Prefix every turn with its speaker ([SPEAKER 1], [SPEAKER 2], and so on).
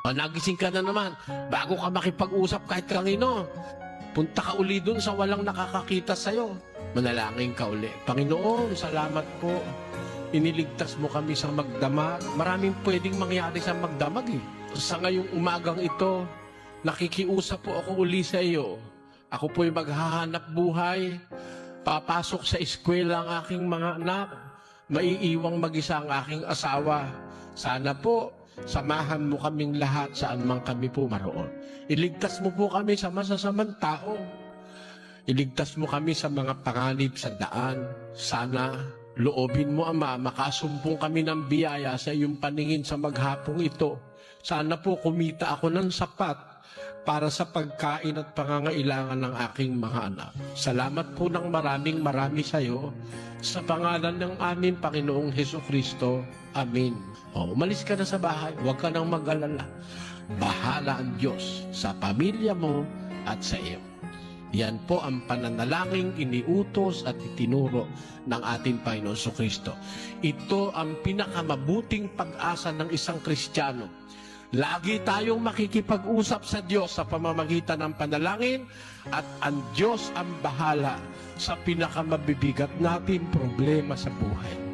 [SPEAKER 1] O, nagising ka na naman. Bago ka makipag-usap kahit kanino, punta ka uli dun sa walang nakakakita sa'yo. Manalangin ka uli. Panginoon, salamat po. Iniligtas mo kami sa magdamag. Maraming pwedeng mangyari sa magdamag eh. Sa ngayong umagang ito, nakikiusap po ako uli sa iyo. Ako po'y maghahanap buhay. Papasok sa eskwela ang aking mga anak. Maiiwang mag-isa ang aking asawa. Sana po, samahan mo kaming lahat saan man kami po maroon. Iligtas mo po kami sa masasamang tao. Iligtas mo kami sa mga panganib sa daan. Sana loobin mo, Ama, makasumpong kami ng biyaya sa iyong paningin sa maghapong ito. Sana po kumita ako ng sapat para sa pagkain at pangangailangan ng aking mga anak. Salamat po ng marami sa iyo. Sa pangalan ng aming Panginoong Hesukristo. Amen. O, umalis ka na sa bahay. Huwag ka nang mag-alala. Bahala ang Diyos sa pamilya mo at sa iyo. Yan po ang pananalangin iniutos at itinuro ng ating Panginoon Jesucristo. Ito ang pinakamabuting pag-asa ng isang Kristiyano. Lagi tayong makikipag-usap sa Diyos sa pamamagitan ng panalangin at ang Diyos ang bahala sa pinakamabibigat nating problema sa buhay.